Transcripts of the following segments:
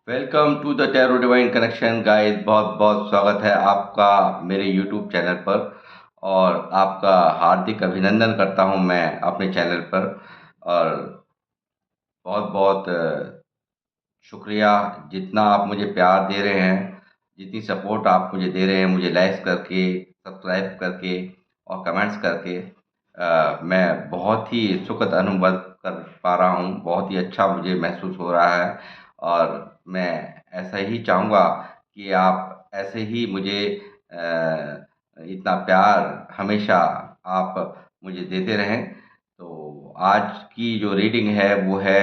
Welcome to the tarot divine connection guys. बहुत बहुत स्वागत है आपका मेरे यूट्यूब चैनल पर। और आपका हार्दिक अभिनंदन करता हूं मैं अपने चैनल पर। और बहुत बहुत शुक्रिया। जितना आप मुझे प्यार दे रहे हैं, जितनी सपोर्ट आप मुझे दे रहे हैं, मुझे लाइक्स करके, सब्सक्राइब करके और कमेंट्स करके, मैं बहुत ही सुखद अनुभव कर पा रहा हूँ। बहुत ही अच्छा मुझे महसूस हो रहा है। और मैं ऐसा ही चाहूँगा कि आप ऐसे ही मुझे इतना प्यार हमेशा आप मुझे देते रहें। तो आज की जो रीडिंग है वो है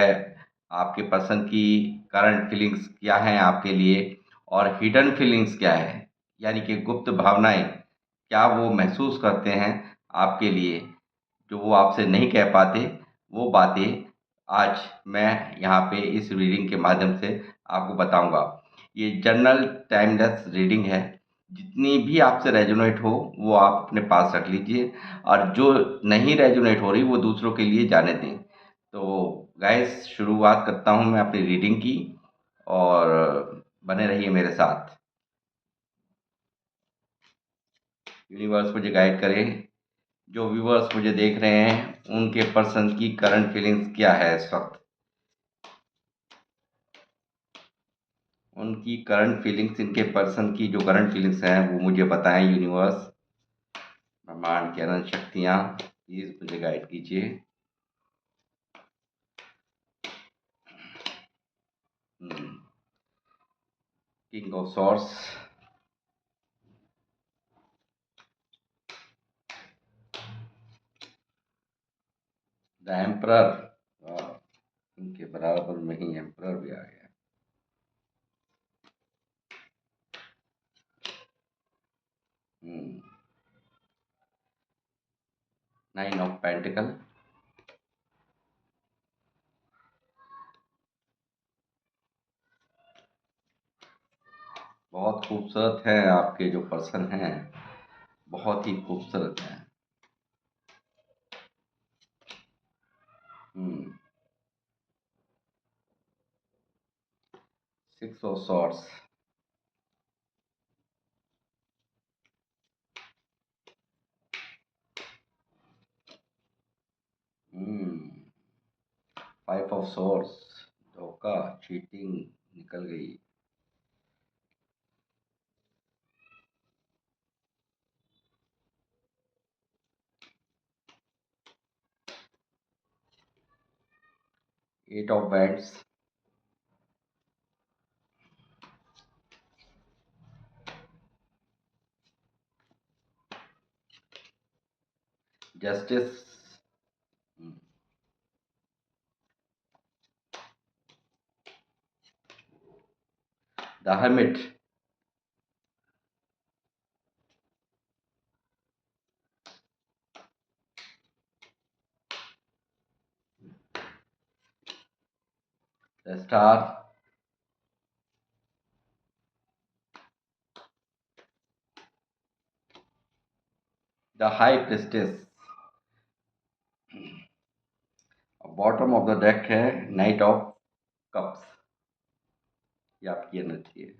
आपके पर्सन की करंट फीलिंग्स क्या हैं आपके लिए, और हिडन फीलिंग्स क्या है, यानी कि गुप्त भावनाएं क्या वो महसूस करते हैं आपके लिए, जो वो आपसे नहीं कह पाते। वो बातें आज मैं यहाँ पे इस रीडिंग के माध्यम से आपको बताऊंगा। ये जनरल टाइमलेस रीडिंग है। जितनी भी आपसे रेजोनेट हो वो आप अपने पास रख लीजिए, और जो नहीं रेजोनेट हो रही वो दूसरों के लिए जाने दें। तो गाइस, शुरुआत करता हूँ मैं अपनी रीडिंग की, और बने रहिए मेरे साथ। यूनिवर्स मुझे गाइड करें। जो व्यूवर्स मुझे देख रहे हैं उनके पर्सन की करंट फीलिंग्स क्या है इस वक्त। उनकी करंट फीलिंग्स, इनके पर्सन की जो करंट फीलिंग्स हैं वो मुझे बताएं यूनिवर्स। ब्रह्मांड की अनंत शक्तियाँ प्लीज मुझे गाइड कीजिए। King of swords, the emperor. उनके बराबर में ही एम्परर भी आ गया। Nine of pentacle. बहुत खूबसूरत हैं आपके जो पर्सन हैं, बहुत ही खूबसूरत हैं। Six of swords. Five of swords. धोखा, चीटिंग निकल गई। Eight of wands. Justice. The hermit. The star. The high priestess. Bottom of the deck है नाइट ऑफ कप्स। ये आपकी एनर्जी है।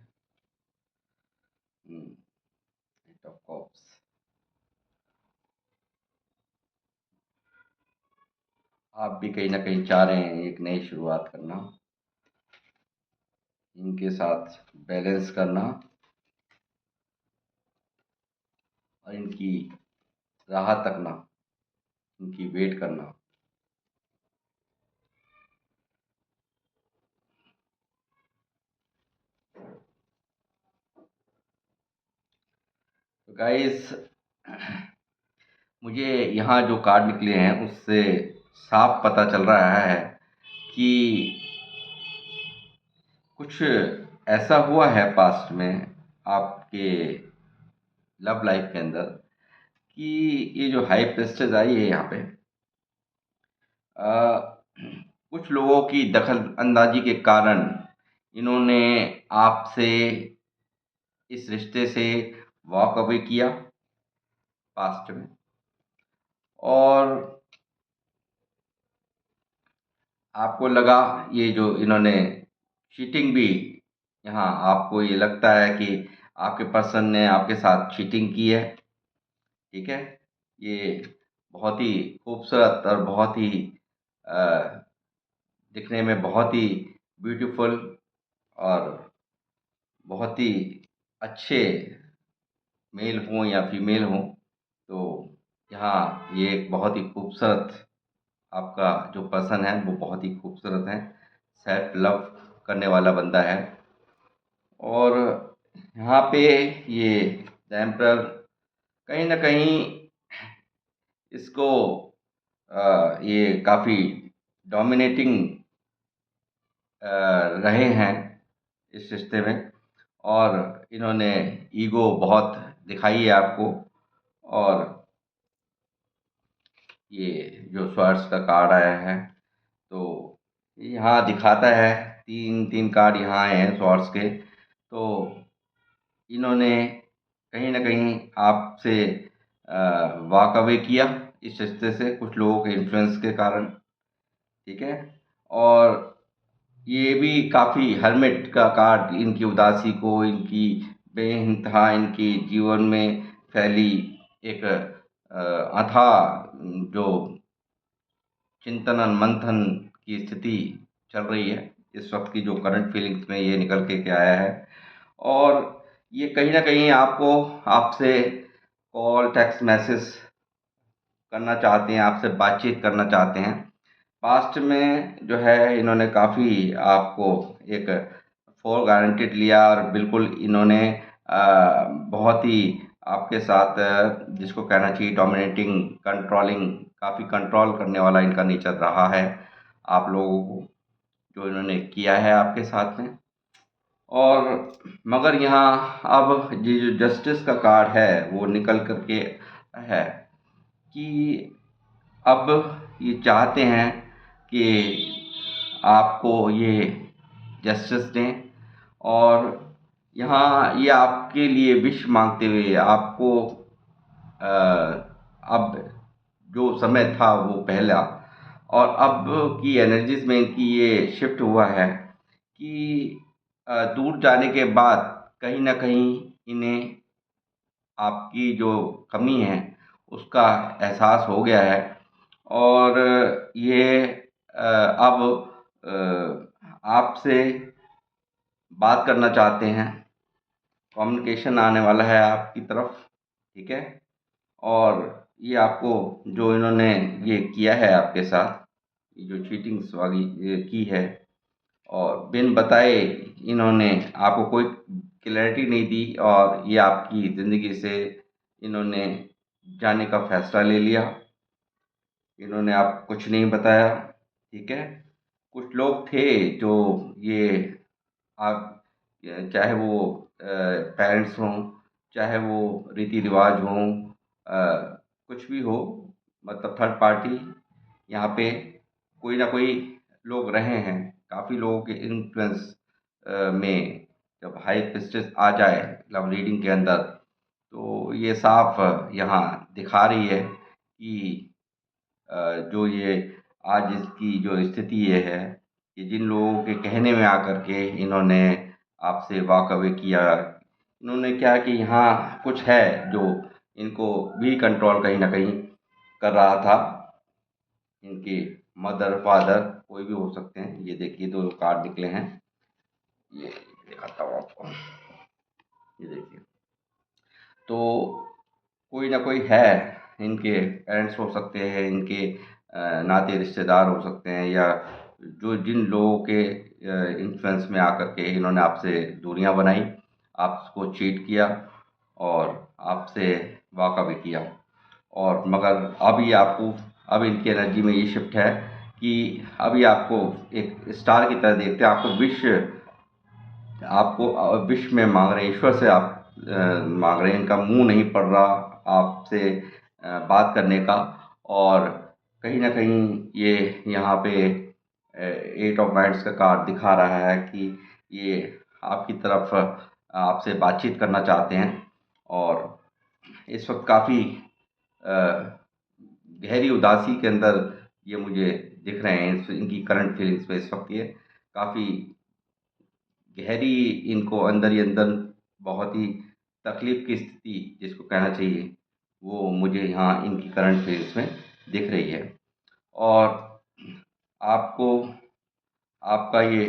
Knight of cups. आप भी कहीं ना कहीं चाह रहे हैं एक नई शुरुआत करना, इनके साथ बैलेंस करना, और इनकी राह तकना, इनकी वेट करना। तो गाइस, मुझे यहाँ जो कार्ड निकले हैं उससे साफ पता चल रहा है कि कुछ ऐसा हुआ है पास्ट में आपके लव लाइफ के अंदर, कि ये जो हाई प्रेस्टेज आई है यहाँ पे, कुछ लोगों की दखल अंदाजी के कारण इन्होंने आपसे, इस रिश्ते से वॉक अवे किया पास्ट में। और आपको लगा ये जो इन्होंने चीटिंग भी यहाँ आपको ये लगता है कि आपके पर्सन ने आपके साथ चीटिंग की है, ठीक है? ये बहुत ही खूबसूरत और बहुत ही अ, दिखने में बहुत ही ब्यूटीफुल और बहुत ही अच्छे मेल हों या फीमेल हों, तो यहाँ ये एक बहुत ही खूबसूरत आपका जो पर्सन है वो बहुत ही खूबसूरत है, सेल्फ लव करने वाला बंदा है। और यहाँ पे ये द एम्परर कहीं न कहीं इसको ये काफ़ी डोमिनेटिंग रहे हैं इस रिश्ते में, और इन्होंने ईगो बहुत दिखाई है आपको। और ये जो स्वर्ड्स का कार्ड आया है, तो यहाँ दिखाता है 3-3 कार्ड यहाँ आए हैं स्वॉर्ड्स के। तो इन्होंने कहीं न कहीं आपसे वॉक अवे किया इस रिश्ते से कुछ लोगों के इन्फ्लुएंस के कारण, ठीक है? और ये भी काफ़ी हर्मिट का कार्ड इनकी उदासी को, इनकी बेइंतहा इनके जीवन में फैली एक अथाह जो चिंतन मंथन की स्थिति चल रही है, इस वक्त की जो करंट फीलिंग्स में ये निकल के आया है। और ये कहीं ना कहीं आपको आपसे कॉल टेक्स्ट मैसेज करना चाहते हैं, आपसे बातचीत करना चाहते हैं। पास्ट में जो है इन्होंने काफ़ी आपको एक फॉर गारंटेड लिया, और बिल्कुल इन्होंने बहुत ही आपके साथ जिसको कहना चाहिए डोमिनेटिंग, कंट्रोलिंग, काफ़ी कंट्रोल करने वाला इनका नेचर रहा है आप लोगों को, जो इन्होंने किया है आपके साथ में। और मगर यहाँ अब ये जो जस्टिस का कार्ड है वो निकल करके है कि अब ये चाहते हैं कि आपको ये जस्टिस दें। और यहाँ ये आपके लिए विश मांगते हुए आपको अब जो समय था वो पहला, और अब की एनर्जीज में इनकी ये शिफ्ट हुआ है कि दूर जाने के बाद कहीं न कहीं इन्हें आपकी जो कमी है उसका एहसास हो गया है। और ये अब आपसे बात करना चाहते हैं, कम्युनिकेशन आने वाला है आपकी तरफ, ठीक है? और ये आपको जो इन्होंने ये किया है आपके साथ, ये जो चीटिंग्स वाली ये की है, और बिन बताए इन्होंने आपको कोई क्लैरिटी नहीं दी, और ये आपकी ज़िंदगी से इन्होंने जाने का फ़ैसला ले लिया। इन्होंने आपको कुछ नहीं बताया, ठीक है? कुछ लोग थे जो ये आप चाहे वो पेरेंट्स हों, चाहे वो रीति-रिवाज हों, कुछ भी हो, मतलब थर्ड पार्टी यहाँ पे कोई ना कोई लोग रहे हैं। काफ़ी लोगों के इन्फ्लुएंस में जब हाई प्रीस्टेस आ जाए लव रीडिंग के अंदर, तो ये साफ यहाँ दिखा रही है कि जो ये आज इसकी जो स्थिति ये है कि जिन लोगों के कहने में आकर के इन्होंने आपसे वॉक अवे किया, इन्होंने क्या कि यहाँ कुछ है जो इनको भी कंट्रोल कहीं न कहीं कर रहा था। इनके मदर, फादर कोई भी हो सकते हैं। ये देखिए 2 कार्ड निकले हैं। ये दिखाता हूँ आपको। ये देखिए। तो कोई ना कोई है, इनके पेरेंट्स हो सकते हैं, इनके नाते रिश्तेदार हो सकते हैं, या जो जिन लोगों के इन्फ्लुएंस में आकर के इन्होंने आपसे दूरियां बनाई, आपको चीट किया और आपसे वाक़ा भी किया। और मगर अब ये आपको, अब इनकी एनर्जी में ये शिफ्ट है कि अब ये आपको एक स्टार की तरह देखते हैं, आपको विश, आपको विश में मांग रहे हैं, ईश्वर से आप मांग रहे हैं। इनका मुंह नहीं पड़ रहा आपसे बात करने का। और कहीं ना कहीं ये यहाँ पे 8 ऑफ वाइंड्स का कार्ड दिखा रहा है कि ये आपकी तरफ आपसे बातचीत करना चाहते हैं। और इस वक्त काफ़ी गहरी उदासी के अंदर ये मुझे दिख रहे हैं। इनकी करंट फीलिंग्स पे इस वक्त ये काफ़ी गहरी इनको अंदर ही अंदर बहुत ही तकलीफ की स्थिति जिसको कहना चाहिए, वो मुझे यहाँ इनकी करंट फेज में दिख रही है। और आपको आपका ये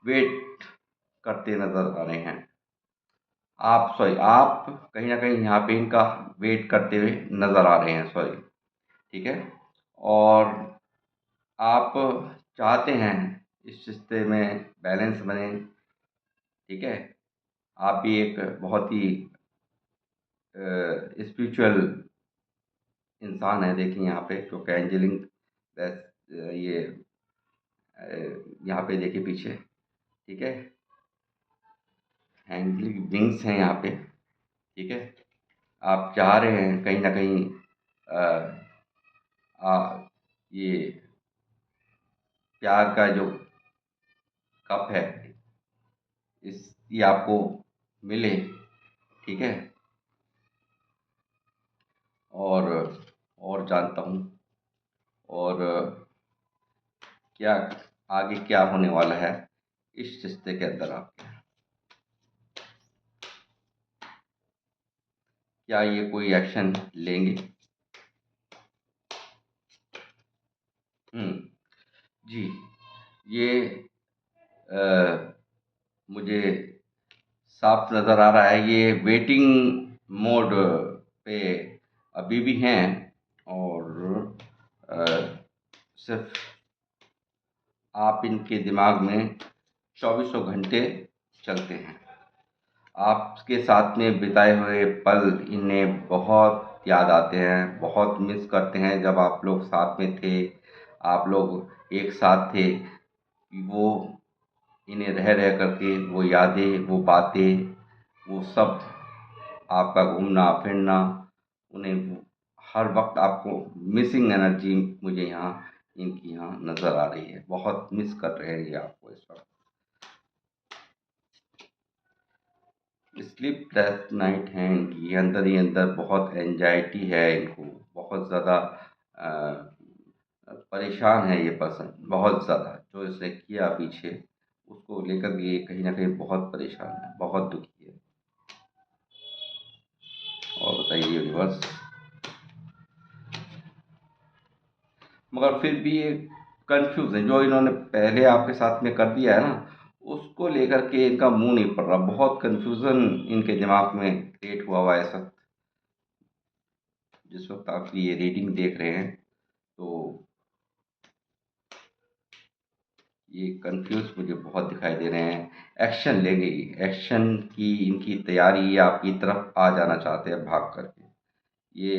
वेट करते नज़र आ रहे हैं। आप कहीं न कहीं यहाँ पे इनका वेट करते हुए नज़र आ रहे हैं, सॉरी, ठीक है? और आप चाहते हैं इस रिश्ते में बैलेंस बने, ठीक है? आप भी एक बहुत ही स्पिरिचुअल इंसान हैं, देखिए यहाँ पे जो कि एंजेलिक ये यहाँ पे देखिए पीछे, ठीक है? एंजेलिक विंग्स हैं यहाँ पे, ठीक है? आप चाह रहे हैं कहीं न कहीं अ, ये प्यार का जो कप है इस ये आपको मिले, ठीक है? और जानता हूँ और क्या आगे क्या होने वाला है इस रिश्ते के अंदर आपके। क्या ये कोई एक्शन लेंगे? हुँ, जी। ये अ, मुझे साफ नज़र आ रहा है ये वेटिंग मोड पे अभी भी हैं और अ, सिर्फ़ आप इनके दिमाग में चौबीसों घंटे चलते हैं। आपके साथ में बिताए हुए पल इन्हें बहुत याद आते हैं, बहुत मिस करते हैं जब आप लोग साथ में थे, आप लोग एक साथ थे। वो इन्हें रह रह कर के वो यादें, वो बातें, वो सब आपका घूमना-फिरना, उन्हें वो हर वक़्त आपको मिसिंग एनर्जी मुझे यहाँ इनकी यहाँ नज़र आ रही है। बहुत मिस कर रहे हैं ये आपको इस वक़्त। स्लीपलेस नाइट है इनकी, अंदर ही अंदर बहुत एंजाइटी है इनको, बहुत ज़्यादा परेशान है ये पर्सन, बहुत ज़्यादा। जो इसने किया पीछे, उसको लेकर ये कहीं न कहीं बहुत परेशान है, बहुत दुखी है। और बताइए यूनिवर्स, मगर फिर भी ये कन्फ्यूज़ है, जो इन्होंने पहले आपके साथ में कर दिया है ना, उसको लेकर के इनका मुँह नहीं पड़ रहा। बहुत कन्फ्यूज़न इनके दिमाग में क्रिएट हुआ है इस वक़्त। जिस वक़्त आप ये रीडिंग देख रहे हैं, तो ये कन्फ्यूज़ मुझे बहुत दिखाई दे रहे हैं। एक्शन लेंगे ये, एक्शन की इनकी तैयारी ये आपकी तरफ आ जाना चाहते हैं भाग कर के। ये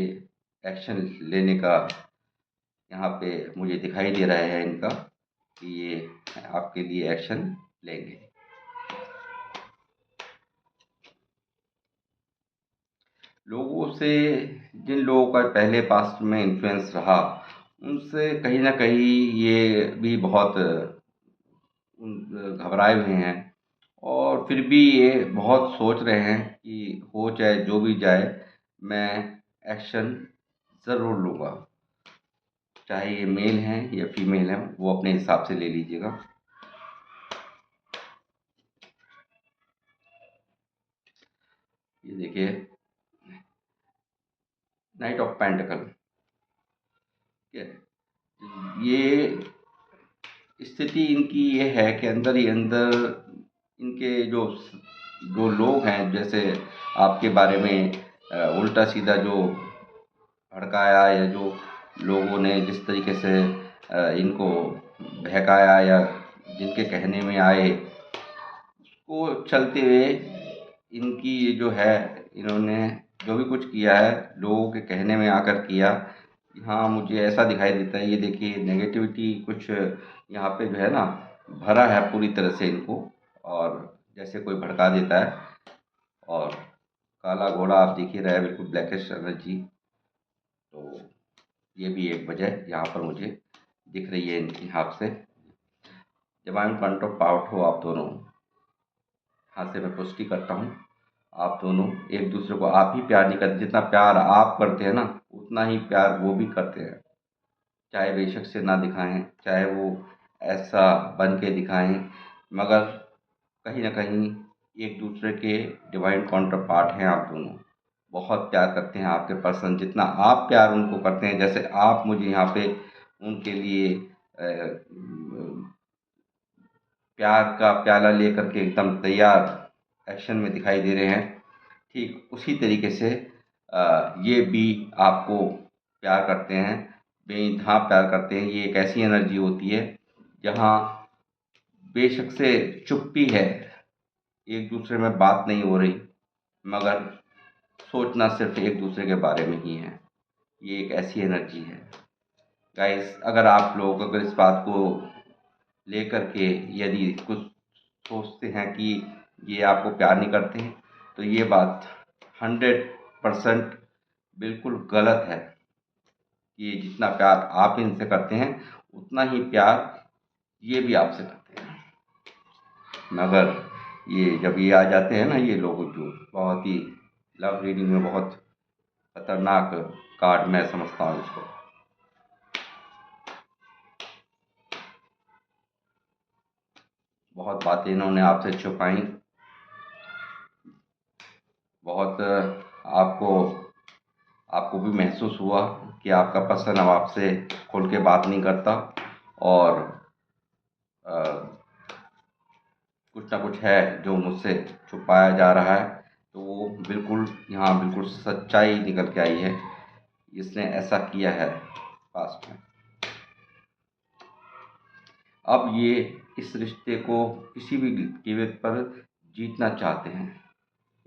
एक्शन लेने का यहाँ पे मुझे दिखाई दे रहा है इनका कि ये आपके लिए एक्शन लेंगे। लोगों से, जिन लोगों का पहले पास्ट में इन्फ्लुएंस रहा, उनसे कहीं न कहीं ये भी बहुत घबराए हुए हैं और फिर भी ये बहुत सोच रहे हैं कि हो चाहे जो भी जाए, मैं एक्शन ज़रूर लूँगा। चाहे ये मेल हैं या फीमेल हैं, वो अपने हिसाब से ले लीजिएगा। ये देखिए, नाइट ऑफ पेंटिकल, ठीक है? ये स्थिति इनकी ये है कि अंदर ही अंदर इनके जो लोग हैं, जैसे आपके बारे में उल्टा सीधा जो भड़काया या जो लोगों ने जिस तरीके से इनको बहकाया या जिनके कहने में आए, उसको चलते हुए इनकी ये जो है, इन्होंने जो भी कुछ किया है लोगों के कहने में आकर किया। हाँ, मुझे ऐसा दिखाई देता है, ये देखिए नेगेटिविटी कुछ यहाँ पे जो है ना भरा है पूरी तरह से इनको, और जैसे कोई भड़का देता है। और काला घोड़ा आप देख ही रहे हैं, बिल्कुल ब्लैकिश एनर्जी। तो ये भी एक वजह यहाँ पर मुझे दिख रही है इनकी हाथ से। डिवाइन फ्रंट ऑफ आउट हो आप दोनों, यहाँ से मैं पुष्टि करता हूँ। आप दोनों एक दूसरे को आप ही प्यार नहीं करते, जितना प्यार आप करते हैं ना उतना ही प्यार वो भी करते हैं। चाहे बेशक से ना दिखाएं, चाहे वो ऐसा बन के दिखाएं, मगर कहीं न कहीं एक दूसरे के डिवाइन काउंटर पार्ट हैं आप दोनों। बहुत प्यार करते हैं आपके पर्सन, जितना आप प्यार उनको करते हैं, जैसे आप मुझे यहाँ पे उनके लिए प्यार का प्याला लेकर के एकदम तैयार एक्शन में दिखाई दे रहे हैं, ठीक उसी तरीके से ये भी आपको प्यार करते हैं, बेइंतहा प्यार करते हैं। ये एक ऐसी एनर्जी होती है जहाँ बेशक से चुप्पी है, एक दूसरे में बात नहीं हो रही, मगर सोचना सिर्फ एक दूसरे के बारे में ही है। ये एक ऐसी एनर्जी है गाइस। अगर आप लोग अगर इस बात को लेकर के यदि कुछ सोचते हैं कि ये आपको प्यार नहीं करते हैं, तो ये बात 100% बिल्कुल गलत है। ये जितना प्यार आप इनसे करते हैं, उतना ही प्यार ये भी आपसे करते हैं। मगर ये जब ये आ जाते हैं ना, ये लोग जो बहुत ही लव रीडिंग में बहुत खतरनाक कार्ड मैं समझता हूँ इसको। बहुत बातें इन्होंने आपसे छुपाई, बहुत आपको आपको भी महसूस हुआ कि आपका पर्सन अब आपसे खुल के बात नहीं करता, और अ, कुछ ना कुछ है जो मुझसे छुपाया जा रहा है। तो वो बिल्कुल यहाँ बिल्कुल सच्चाई निकल के आई है, इसने ऐसा किया है पास्ट में। अब ये इस रिश्ते को किसी भी कीमत पर जीतना चाहते हैं।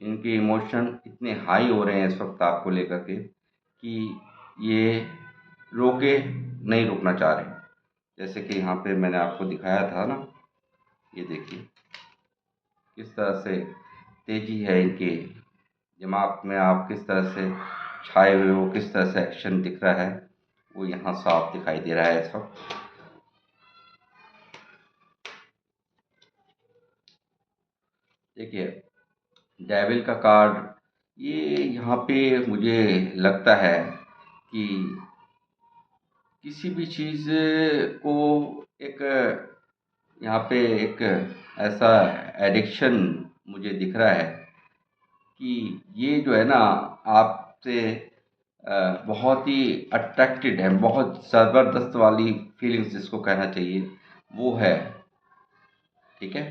इनके इमोशन इतने हाई हो रहे हैं इस वक्त आपको लेकर के कि ये रोके नहीं रुकना चाह रहे। जैसे कि यहाँ पे मैंने आपको दिखाया था ना, ये देखिए किस तरह से तेजी है इनके दिमाग में, आप किस तरह से छाए हुए हो, किस तरह से एक्शन दिख रहा है, वो यहाँ साफ दिखाई दे रहा है इस वक्त। देखिए डेविल का कार्ड, ये यहाँ पे मुझे लगता है कि किसी भी चीज़ को एक यहाँ पे एक ऐसा एडिक्शन मुझे दिख रहा है कि ये जो है ना आपसे बहुत ही अट्रैक्टेड है, बहुत ज़बरदस्त वाली फीलिंग्स जिसको कहना चाहिए वो है। ठीक है,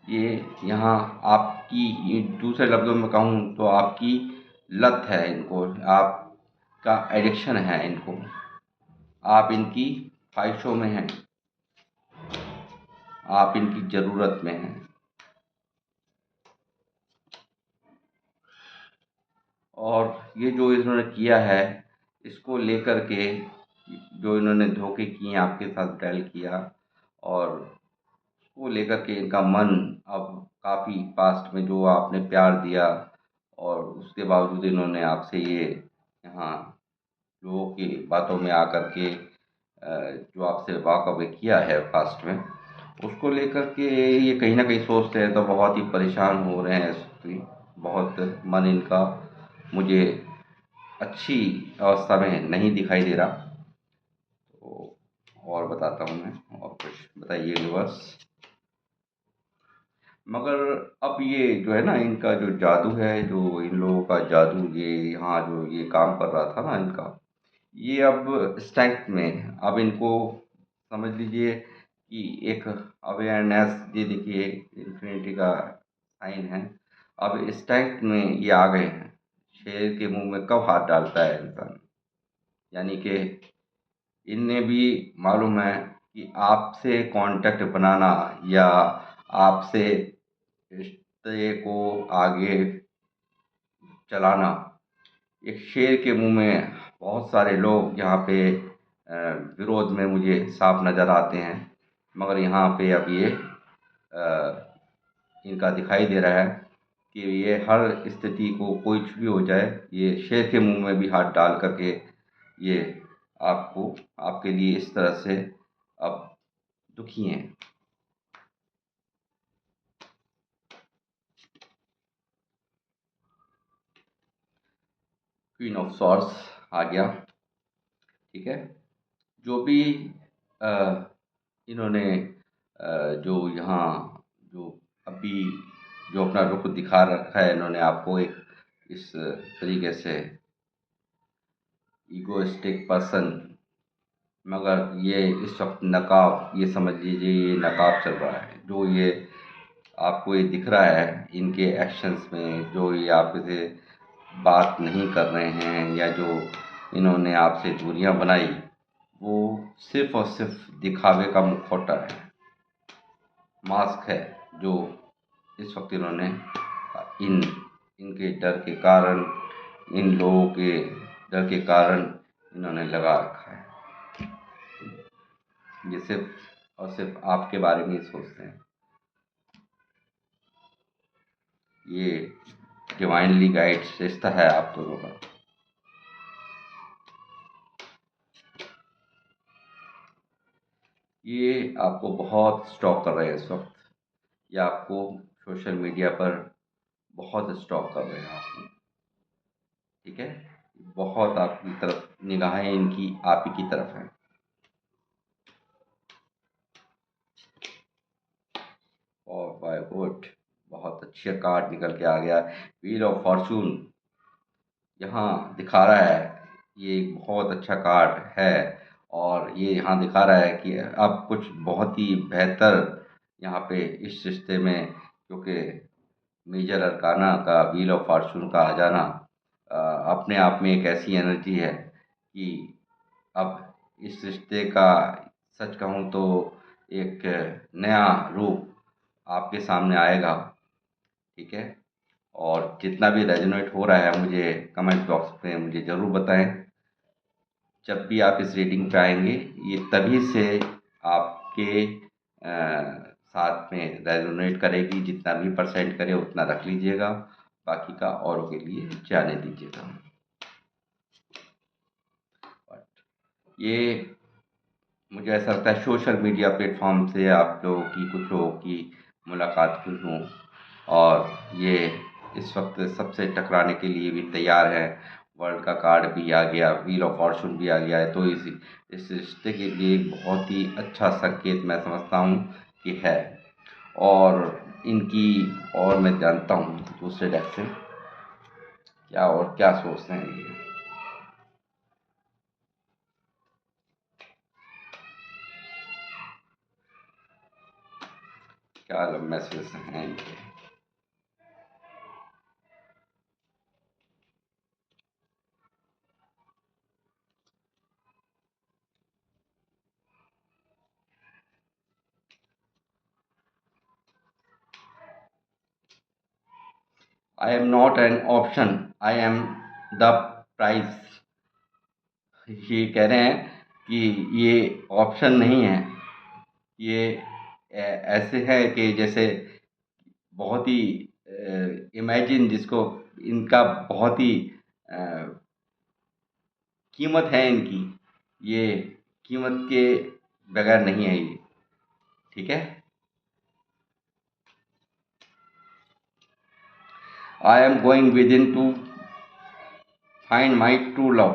ये यहाँ आपकी, ये दूसरे लफ्ज़ों में कहूँ तो आपकी लत है इनको, आपका एडिक्शन है इनको, आप इनकी ख्वाहिशों में हैं, आप इनकी ज़रूरत में हैं। और ये जो इन्होंने किया है, इसको लेकर के जो इन्होंने धोखे किए आपके साथ डैल किया, और उसको लेकर के इनका मन अब काफ़ी पास्ट में जो आपने प्यार दिया, और उसके बावजूद इन्होंने आपसे ये यहाँ लोगों की बातों में आकर के जो आपसे वाकवे किया है पास्ट में, उसको लेकर के ये कहीं ना कहीं सोचते हैं तो बहुत ही परेशान हो रहे हैं इसकी। बहुत मन इनका मुझे अच्छी अवस्था में नहीं दिखाई दे रहा। तो और बताता हूँ मैं, और कुछ बताइए व्यूअर्स। मगर अब ये जो है ना इनका जो जादू है, जो इन लोगों का जादू, ये यहाँ जो ये काम कर रहा था ना इनका, ये अब स्ट्रेंथ में है। अब इनको समझ लीजिए कि एक अवेयरनेस, ये देखिए इन्फिनिटी का साइन है, अब स्ट्रेंथ में ये आ गए हैं। शेर के मुंह में कब हाथ डालता है इंसान, यानी कि इन्हें भी मालूम है कि आपसे कांटेक्ट बनाना या आपसे रिश्ते को आगे चलाना, एक शेर के मुंह में बहुत सारे लोग यहाँ पे विरोध में मुझे साफ नज़र आते हैं, मगर यहाँ पे अब ये इनका दिखाई दे रहा है कि ये हर स्थिति को, कुछ भी हो जाए, ये शेर के मुंह में भी हाथ डाल करके ये आपको, आपके लिए इस तरह से अब दुखी हैं। क्वीन ऑफ सॉर्ड्स आ गया। ठीक है, जो भी अ, इन्होंने जो यहाँ जो अभी जो अपना रुख दिखा रखा है इन्होंने आपको एक इस तरीके से ईगोइस्टिक पर्सन, मगर ये इस वक्त नकाब, ये समझ लीजिए ये नकाब चल रहा है। जो ये आपको ये दिख रहा है इनके एक्शंस में, जो ये आपसे बात नहीं कर रहे हैं या जो इन्होंने आपसे दूरियां बनाई, वो सिर्फ और सिर्फ दिखावे का मुखौटा है, मास्क है, जो इस वक्त इन्होंने इन इनके डर के कारण, इन लोगों के डर के कारण इन्होंने लगा रखा है। ये सिर्फ और सिर्फ आपके बारे में ही सोचते हैं। ये डिवाइनली गाइड रिश्ता है आप दोनों का। ये आपको बहुत स्टॉक कर रहे हैं इस वक्त। ये आपको सोशल मीडिया पर बहुत स्टॉक कर रहे हैं आपको, ठीक है। बहुत आपकी तरफ निगाहें इनकी आप ही की तरफ हैं। और बाय गुड, बहुत अच्छा कार्ड निकल के आ गया। व्हील ऑफ फॉर्चून यहाँ दिखा रहा है, ये एक बहुत अच्छा कार्ड है। और ये यहाँ दिखा रहा है कि अब कुछ बहुत ही बेहतर यहाँ पे इस रिश्ते में, क्योंकि मेजर अरकाना का व्हील ऑफ फॉर्चून का आ जाना अपने आप में एक ऐसी एनर्जी है कि अब इस रिश्ते का, सच कहूँ तो, एक नया रूप आपके सामने आएगा, ठीक है। और जितना भी रेजोनेट हो रहा है मुझे कमेंट बॉक्स में मुझे ज़रूर बताएं। जब भी आप इस रीडिंग पे आएंगे, ये तभी से आपके साथ में रेजोनेट करेगी। जितना भी परसेंट करे उतना रख लीजिएगा, बाकी का औरों के लिए जाने दीजिएगा। ये मुझे ऐसा लगता है सोशल मीडिया प्लेटफॉर्म से आप लोगों की, कुछ लोगों की मुलाकात हुई हूँ, और ये इस वक्त सबसे टकराने के लिए भी तैयार है। वर्ल्ड का कार्ड भी आ गया, व्हील ऑफ फॉर्चून भी आ गया है, तो इस रिश्ते के लिए एक बहुत ही अच्छा संकेत मैं समझता हूँ कि है। और इनकी, और मैं जानता हूँ दूसरे डेक से क्या और क्या सोचते हैं ये, क्या मैसेज हैं ये। I am not an option, I am the prize. ये कह रहे हैं कि ये ऑप्शन नहीं है, ये ऐसे है कि जैसे बहुत ही इमेजिन, जिसको इनका बहुत ही अ, कीमत है इनकी, ये कीमत के बगैर नहीं है ये, ठीक है। I am going within to find my true love.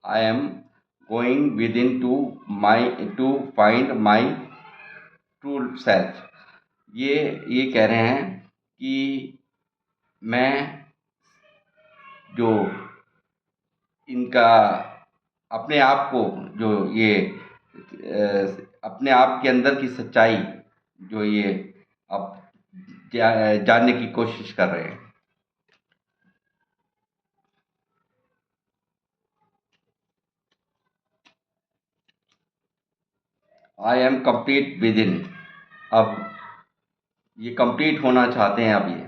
I am going within to find my true self. ये कह रहे हैं कि मैं जो इनका अपने आप को, जो ये अपने आप के अंदर की सच्चाई, जो ये अब जानने की कोशिश कर रहे हैं। I M complete with in. अब ये कंप्लीट होना चाहते हैं अब ये।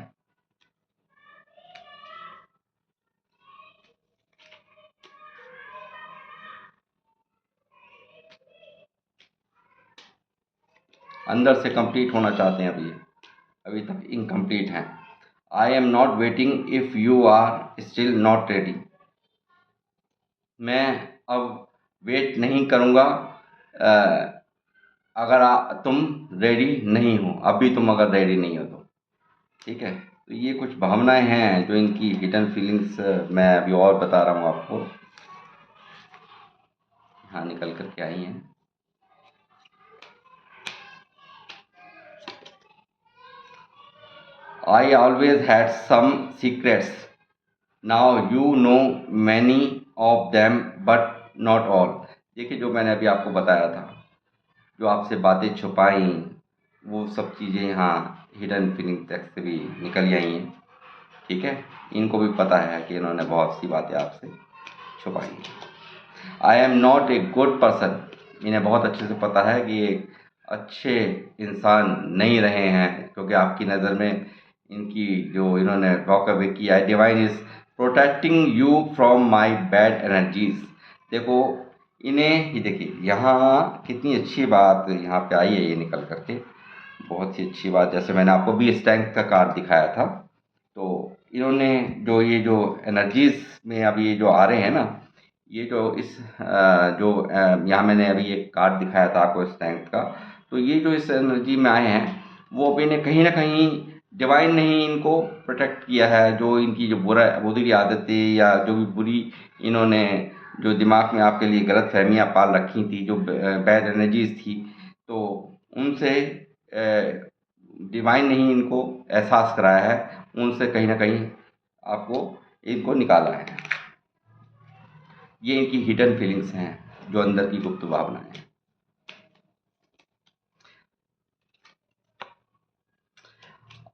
अंदर से कंप्लीट होना चाहते हैं अब ये, अभी तक इनकम्प्लीट हैं। I am not waiting if you are still not ready. मैं अब वेट नहीं करूँगा अगर तुम रेडी नहीं हो, अभी तुम अगर रेडी नहीं हो तो, ठीक है। तो ये कुछ भावनाएं हैं जो इनकी हिडन फीलिंग्स मैं अभी और बता रहा हूँ आपको, यहाँ निकल कर के आई हैं। I always had some secrets, now you know many of them but not all. देखिए, जो मैंने अभी आपको बताया था, जो आपसे बातें छुपाई, वो सब चीज़ें यहाँ हिडन फीलिंग तक से भी निकल आई हैं। ठीक है, इनको भी पता है कि इन्होंने बहुत सी बातें आपसे छुपाई हैं। I am not a good person, इन्हें बहुत अच्छे से पता है कि ये अच्छे इंसान नहीं रहे हैं, क्योंकि आपकी नज़र में इनकी जो इन्होंने वॉकअवे किया है, divine is protecting you from my bad energies. देखो, इन्हें ये देखिए यहाँ कितनी अच्छी बात यहाँ पे आई है ये निकल करके, बहुत ही अच्छी बात। जैसे मैंने आपको भी स्ट्रेंथ का कार्ड दिखाया था, तो इन्होंने जो एनर्जीज में अभी ये जो आ रहे हैं ना, ये जो यहाँ मैंने अभी एक कार्ड दिखाया था आपको स्ट्रेंथ का, तो ये जो इस एनर्जी में आए हैं, वो अभी ने कहीं ना कहीं डिवाइन ने ही इनको प्रोटेक्ट किया है। जो इनकी जो बुरी आदतें या जो भी बुरी इन्होंने जो दिमाग में आपके लिए गलत फहमियाँ पाल रखी थी, जो बैड एनर्जीज थी, तो उनसे डिवाइन ने ही इनको एहसास कराया है, उनसे कहीं ना कहीं आपको इनको निकाला है। ये इनकी हिडन फीलिंग्स हैं, जो अंदर की गुप्त भावनाएं हैं।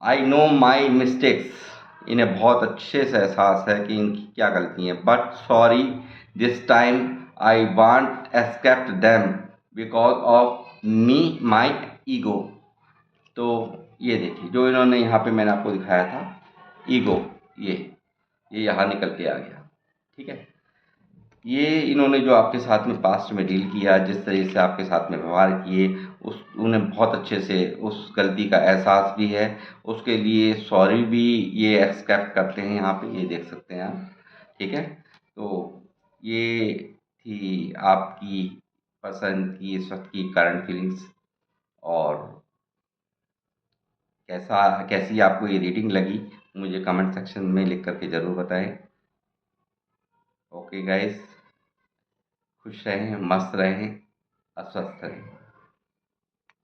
आई नो माई मिस्टेक्स, इन्हें बहुत अच्छे से एहसास है कि इनकी क्या गलती है, but sorry this time I want accept them because of me my ego. तो ये देखिए, जो इन्होंने यहाँ पे मैंने आपको दिखाया था ईगो, ये यहाँ निकल के आ गया। ठीक है, ये इन्होंने जो आपके साथ में पास्ट में डील किया, जिस तरह से आपके साथ में व्यवहार किए, उस उन्हें बहुत अच्छे से उस गलती का एहसास भी है, उसके लिए सॉरी भी ये एक्सेप्ट करते हैं। यहाँ पे ये देख सकते हैं आप। ठीक है, तो ये थी आपकी पसंद की इस वक्त की करंट फीलिंग्स। और कैसी आपको ये रीडिंग लगी, मुझे कमेंट सेक्शन में लिख करके ज़रूर बताएं। ओके गाइस, खुश रहें, मस्त रहें, अस्वस्थ रहें।